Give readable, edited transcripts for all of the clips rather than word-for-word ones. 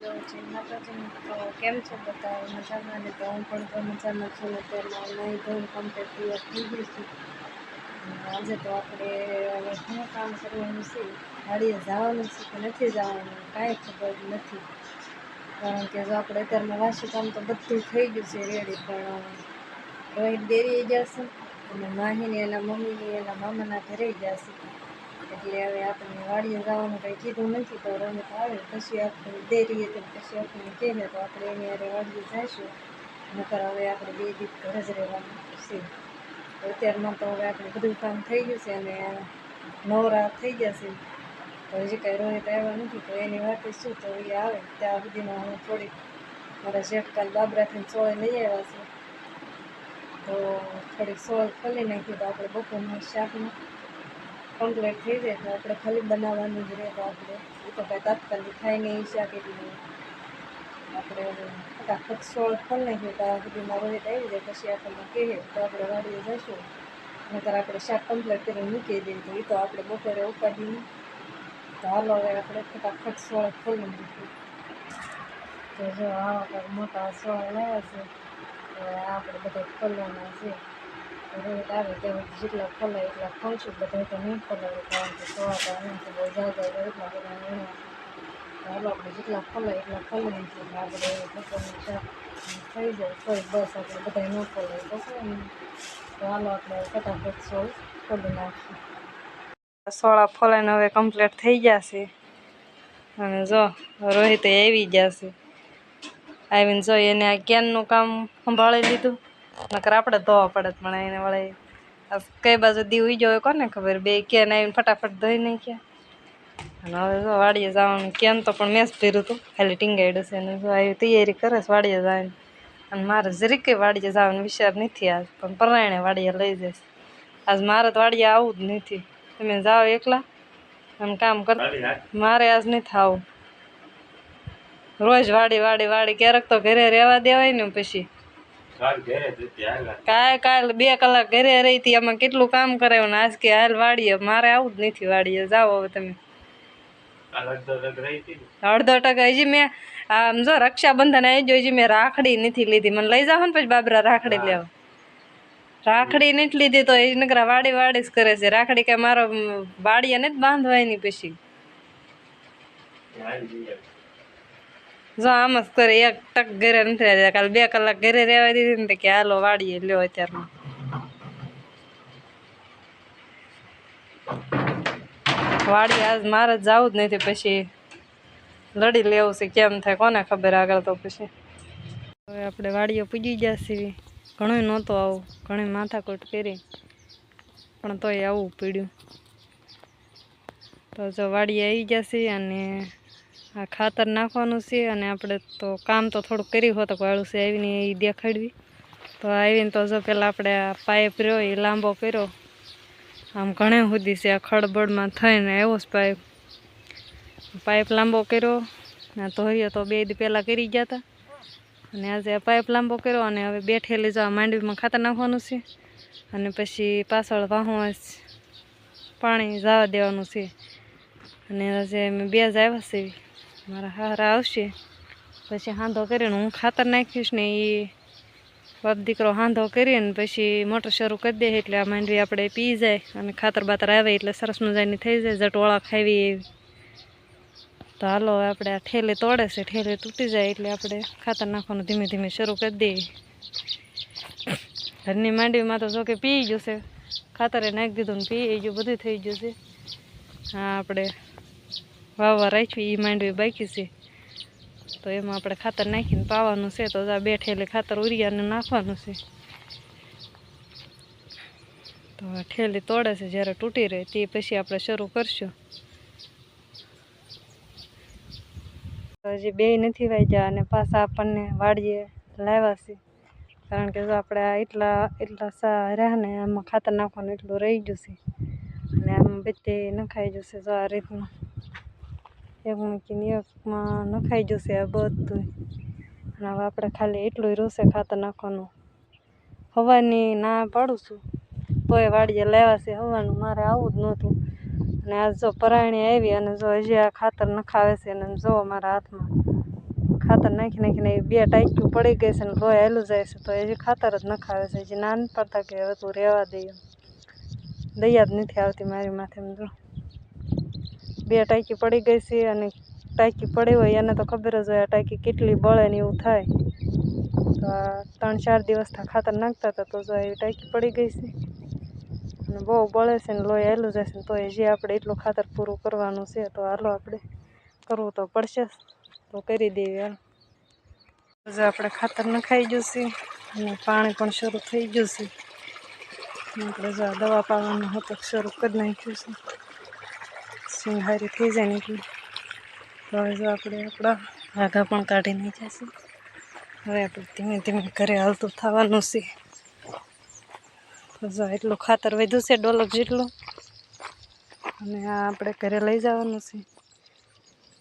તો કેમ છો બધા મજામાં ને? તો હું પણ તો મજામાં છું ને. અત્યારમાં નહીં ધોઈને કમ્પ્લીટ તૈયાર થઈ ગઈ છું. આજે તો આપણે હવે શું કામ કરવાનું છે, વાડીએ જવાનું છે કે નથી જવાનું કાંઈ ખબર નથી. કારણ કે જો આપણે અત્યારમાં વાસી કામ તો બધું થઈ ગયું છે રેડી, પણ રોહિત ડેરીએ ગયા છે અને માહીને એના મમ્મીને એના મામાના ઘરે ગયા છે. એટલે હવે આપણને વાડીએ જવાનું કંઈ કીધું નથી. તો રોહિત આવે પછી આપણે ડેરીએ તો પછી આપણને કહે તો આપણે એની હારે વાડીએ જઈશું. નકર હવે આપણે 2 દિવસ ઘરે જ રહેવાનું છે. અત્યારમાં તો હવે આપણે બધું કામ થઈ ગયું છે અને નવરા થઈ ગયા છે. તો હજી કાંઈ રોહિત આવ્યા નથી, તો એની વાતે શું, તો એ આવે ત્યાં સુધીમાં હું થોડીક મારા જેઠકાલ બાબરાથી સોળે લઈ આવ્યા છે, તો થોડીક સોળ ખોલી નાખી તો આપણે બપોરનું શાકનું કમ્પ્લીટ થઈ જાય. તો આપણે ખાલી બનાવવાનું જ રહે. તો આપણે એ તો કાંઈ તાત્કાલિક થાય નહીં એ શાક, એટલે આપણે ફટાફટ સોળ ખોલી નાખીએ ત્યાં સુધીમાં રોહિત આવી જાય. પછી આપણને કહે તો આપણે વાડીએ જઈશું. નકર આપણે શાક કમ્પ્લીટ કરીને મૂકી દઈએ. તો એ તો આપણે બપોરે ઉપાડીને તો હાલો હવે આપણે ફટાફટ સોળ ખોલી નાખીએ. તો જો આવા કાંઈક મોટા સોળ લાવ્યા છે, તો આપણે બધા ખોલવાના છે. રોહિત આવે ત્યાં જેટલા ખોલાય એટલા ખોલશું. બધા તો નહીં ખોલાવે, કારણ કે સોળા તો એનાથી બહુ જાજા એટલા બધા વીણવા. તો હાલો આપણે જેટલા ખોલાય એટલા ખોલી નાખીએ. એટલે આપણે બપોરનું શાક થઈ જાય. કોઈ બસ આપણે બધા ન ખોલાય તો શું ને. તો હાલો આપણે ફટાફટ સોળ ખોલી નાખીએ. સોળા ફોલાઈને હવે કમ્પ્લીટ થઈ ગયા છે. અને જો રોહિત આવી ગયા છે. આવીને જો એને આ કેનનું કામ સંભાળી લીધું. નકર આપણે ધોવા પડે, પણ એને વળે કઈ બાજુ દી ઉઈ ગયો કોને ખબર. 2 કેન આવીને ફટાફટ ધોઈ નાખ્યા. અને હવે જો વાડીએ જવાનું કેન તો પણ મેં જ ભર્યું હતું, ખાલી ટીંગાડ્યું છે. અને જો આવી તૈયારી કરે છે વાડીએ જવાની. અને મારે જરીક વાડીએ જવાનો વિચાર નથી આજ, પણ પરાયણે વાડીએ લઈ જઈશ. આજ મારે તો વાડીએ આવું જ નથી. તમે જાઓ એકલા અને કામ કર, મારે આજ નથી આવું. રોજ વાડી ક્યારેક તો ઘરે રહેવા દેવાય ને. પછી કાલ 2 કલાક ઘરે રહી હતી, એમાં કેટલું કામ કરાયું ને આજ કે હાલ વાડીએ. મારે આવું જ નથી વાડીએ. જાઓ હવે તમે. અડધો ટકા હજી મેં આમ જો રક્ષાબંધન આવી ગયો, હજી મેં રાખડી નથી લીધી. મને લઈ જાવ ને પછી બાબરા રાખડી લેવા. રાખડી નથી લીધી તો એ નકરા વાડી જ કરે છે. રાખડી કે મારો વાડીએ નથી બાંધવાની. પછી જો આમ જ કરે, એક ટક ઘરે નથી રહેતા. કાલે 2 કલાક ઘરે રહેવા દીધી ને કે હાલો વાડીએ લ્યો. અત્યારમાં વાડીએ આજ મારે જવું જ નથી. પછી લડી લેવું છે, કેમ થાય કોને ખબર આગળ. તો પછી હવે આપણે વાડીએ પૂજી ગયા છીએ. ઘણું નહોતું આવું, ઘણી માથાકૂટ કરી, પણ તોય આવવું પડ્યું. તો જો વાડીએ આવી ગયા છીએ અને આ ખાતર નાખવાનું છે. અને આપણે તો કામ તો થોડુંક કર્યું હોત વાળું છે આવીને એ દેખાડવી. તો આવીને તો જો પહેલાં આપણે આ પાઇપ રહ્યો એ લાંબો કર્યો. આમ ઘણે સુધી છે આ ખડબડમાં થઈને આવ્યો જ પાઇપ લાંબો કર્યો. તો હરિયો તો 2 દી પહેલાં કરી ગયા હતા. અને આજે આ પાઇપ લાંબો કર્યો. અને હવે બેઠેલી જો માંડવીમાં ખાતર નાખવાનું છે. અને પછી પાછળ વાહું પાણી જવા દેવાનું છે. અને આજે મેં 2 જ આવ્યા છે. મારા હારા આવશે પછી હાંધો કરીને હું ખાતર નાખીશ ને એ બાપ દીકરો હાંધો કરીને પછી મોટર શરૂ કરી દે. એટલે આ માંડવી આપણે પી જાય અને ખાતર બાતર આવે એટલે સરસ મજાની થઈ જાય. જટોળા ખાવી એવી. તો હાલો આપણે આ ઠેલી તોડે છે, ઠેલી તૂટી જાય એટલે આપણે ખાતર નાખવાનું ધીમે ધીમે શરૂ કરી દઈએ. ઘરની માંડવીમાં તો જો કે પી ગયું છે. ખાતરે નાખી દીધું ને પી ગયું, બધું થઈ ગયું છે. હા, આપણે વાવવા રાખવી એ માંડવી બાકી છે. તો એમાં આપણે ખાતર નાખીને પાવાનું છે. તો આ 2 ઠેલી ખાતર ઉરિયાને નાખવાનું છે. તો આ ઠેલી તોડે છે, જ્યારે તૂટી રહે તે પછી આપણે શરૂ કરશું. હજી 2 નથી વાગ્યા અને પાછા આપણને વાડીએ લાવ્યા છે. કારણ કે જો આપણે એટલા સા રહ્યા ને આમાં ખાતર નાખવાનું એટલું રહી ગયું છે. અને આમાં બધે નખાઈ ગયું છે. જો આ રીતનું એક મૂકીને એકમાં નખાઈ ગયું છે આ બધું. અને હવે આપણે ખાલી એટલું રહેશે ખાતર નાખવાનું. હવાની ના પાડું છું તોય વાડીએ લાવ્યા છે હવાનું. મારે આવું જ નહોતું. અને આજ જો પરાયણે આવી અને જો હજી આ ખાતર નખાવે છે. અને જો મારા હાથમાં ખાતર નાખી નાખીને 2 ટાંક્યું પડી ગઈ છે ને લોહી હાલું જાય છે તો હજી ખાતર જ નખાવે છે. હજી ના નથી પડતા કે હવે તું રહેવા દે એમ. દયા જ નથી આવતી મારી માથે. એમ જો 2 ટાંકી પડી ગઈ છે અને ટાંકી પડી હોય એને તો ખબર જ હોય આ ટાંકી કેટલી બળે ને એવું થાય. તો આ 3-4 દિવસથી ખાતર નાખતા હતા તો જો એવી ટાંકી પડી ગઈ છે અને બહુ બળે છે ને લોહી હાલું જાય છે. તો હજી આપણે એટલું ખાતર પૂરું કરવાનું છે તો હાલો આપણે કરવું તો પડશે તો કરી દેવી. હાલ જો આપણે ખાતર નખાઈ ગયું છે અને પાણી પણ શરૂ થઈ ગયું છે. આપણે જો દવા પાવાનું હતું શરૂ કરી નાખ્યું છે. સિંહારી થઈ જાય ને એટલે તો હવે જો આપણે આપણા વાઘા પણ કાઢી નાખ્યા છે. હવે આપણે ધીમે ધીમે ઘરે હાલતું થવાનું છે. તો જો એટલું ખાતર વધ્યું છે ડોલક જેટલું અને આ આપણે ઘરે લઈ જવાનું છે.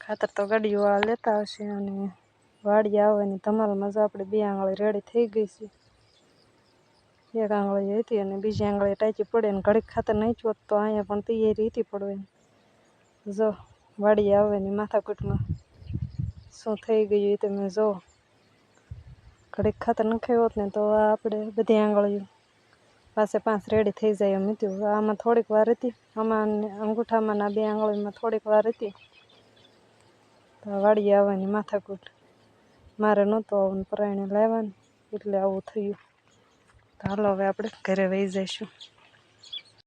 ખાતર તો ગાડીઓવાળા લેતા આવશે અને વાડી આવે ને ધમાલમાં જો આપણે 2 આંગળી રેડી થઈ ગઈ છે. 1 આંગળી હતી અને બીજી આંગળી ટાંકી પડે ને ઘડીક ખાતર નાખ્યું તો અહીંયા પણ તૈયારી હતી પડવાની. જો વાડી આવે ને માથાકૂટમાં શું થઈ ગયું એ તમે જો. ઘડીક ખાતર નખાયું હોત ને તો આપણે બધી આંગળીઓ 5 રેડી થઈ જાય એમ હતું. આમાં થોડીક વાર હતી, આમાં અંગૂઠામાં 2 આંગળીમાં થોડીક વાર હતી તો વાડી આવવાની માથાકૂટ. મારે નહોતું આવું પરાયણે લાવવાનું એટલે આવું થયું. તો હાલો હવે આપણે ઘરે વહી જઈશું.